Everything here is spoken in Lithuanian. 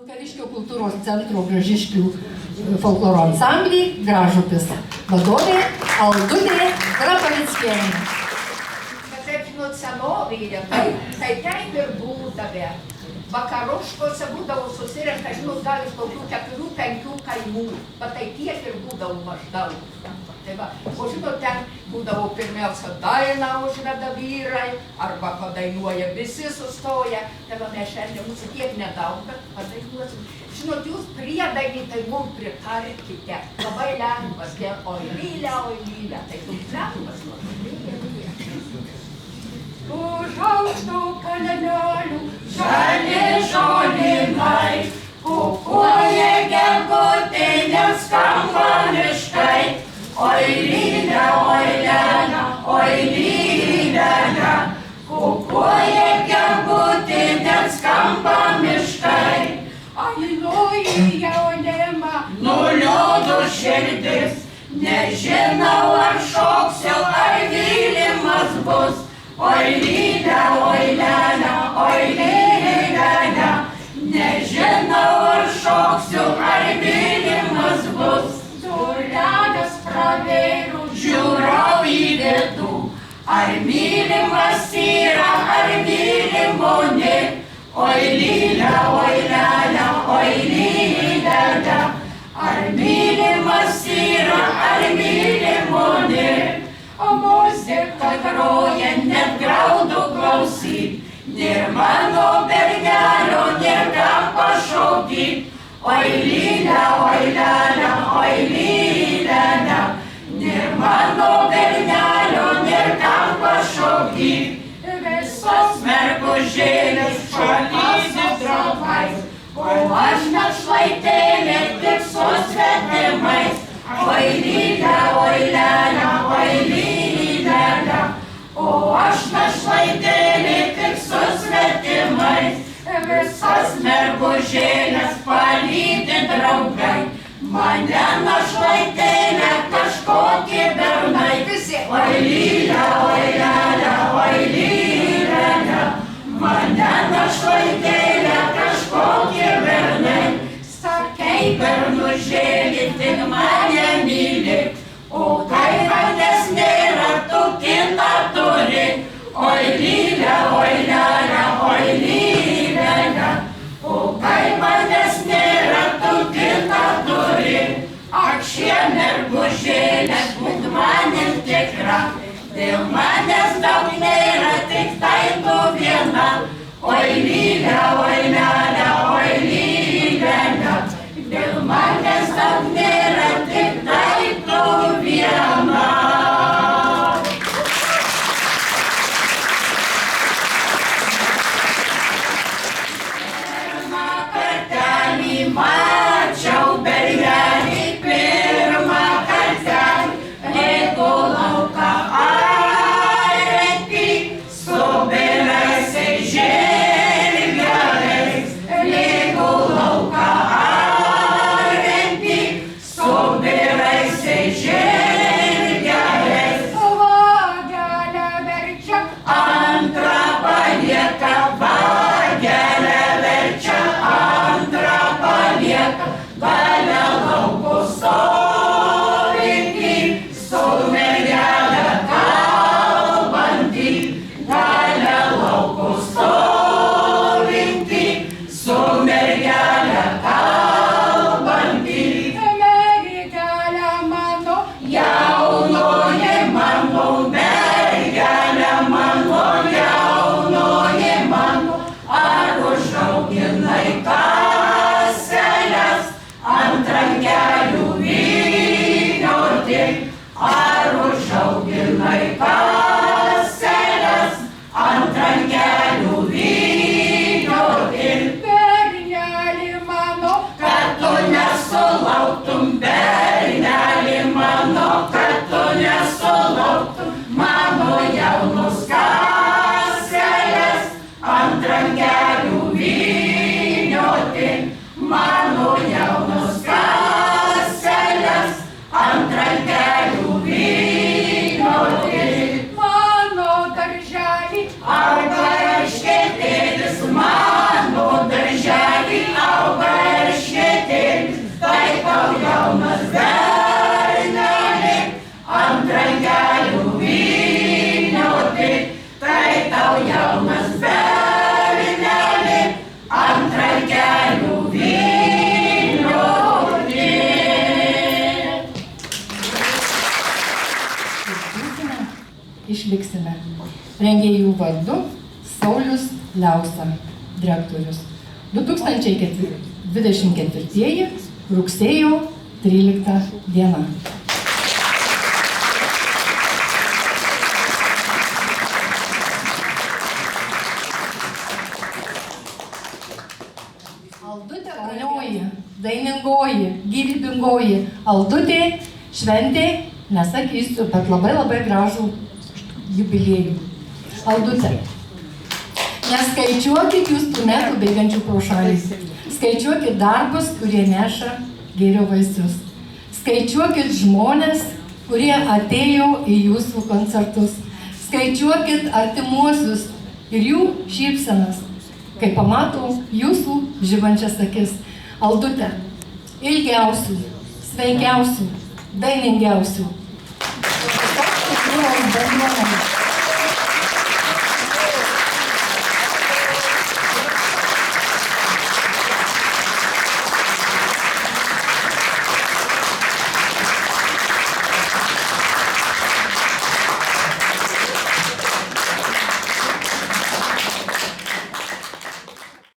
Vilkaviškio kultūros centro Gražiškių folkloro ansamblį Gražupis vadovė Aldutė Grapavickienė. Taip, žinot, senovėje, tai taip ir būdavę. Vakaruškose būdavo susirenka, žinot, gal iš kokių 4-5 kaimų, bet tai tiek ir būdavo maždaug. Tai va, o žinot, ten būdavo pirmiausia daina užveda vyrai, arba padainuoja visi sustoja. Tai va, mes šiandien mūsų tiek nedaug, bet padainuosim. Žinot, jūs priedainį tai mums pritarkite. Labai lengvas, oi lylia, tai mums lengvas, lylia. Už aukštų kalnelių žali žolynai, kukuoja gegutė, neskamba miškai. Oi lylia, oi lena, oi lylia, kukuoja gegutė, neskamba miškai. Ainuoja jaunimą, nuliūdo širdis, nežinau ar šoksiu, ar vylimas bus. Oi lena, oi lena, nežinau ar šoksiu, ar vylimas bus. Dureles pravėriu, žiūrau į vidų, ar mylimas yra, ar mylimo ne. Oi lena, oi lena, ar mylimas yra, ar mylimo ne. O muzika groja, net graudu klausyt, nėr mano bernelio, nėr kam pašaukyt. Oi lena, oi lena, nėr mano bernelio, nėr kam pašaukyt. Visos mergužėlės šalysi draugais, o aš našlaitėlė tik su svetimais. Oi lena, oi lena, o aš našlaitėlė tik su svetimais. Visas mergužėlės palydi draugai, mane našlaitėlė kažkokie bernai. Oi lena, oi lena, mane našlaitėlė kažkokie bernai. Sakei, bernužėlį, tik mane myli, o kai manęs nėra, tu kitą turi. Oi lena, oi lena, o kai manęs nėra, tu kitą turi. Ak šie mergužėlės, būt manim tikra, dėl manęs daug nėra, tik tai tu viena. Oi lena, išliksime. Rengėjų vardu Saulius Liausa, direktorius. 2024 rugsėjo 13 diena. Aldutė Branioji, dainingoji, gyvybingoji Aldutė šventė, nesakysiu, bet labai gražų jubiliejų. Aldutė, neskaičiuokit jūs tų metų bėgančių pro šalį. Skaičiuokit darbus, kurie neša gėrio vaisius. Skaičiuokit žmonės, kurie atėjo į jūsų koncertus. Skaičiuokit artimuosius ir jų šypsenas, kai pamatau jūsų žibančias akis. Aldutė, ilgiausių, sveikiausių, dainingiausių. Visos kultūros bendruomenės.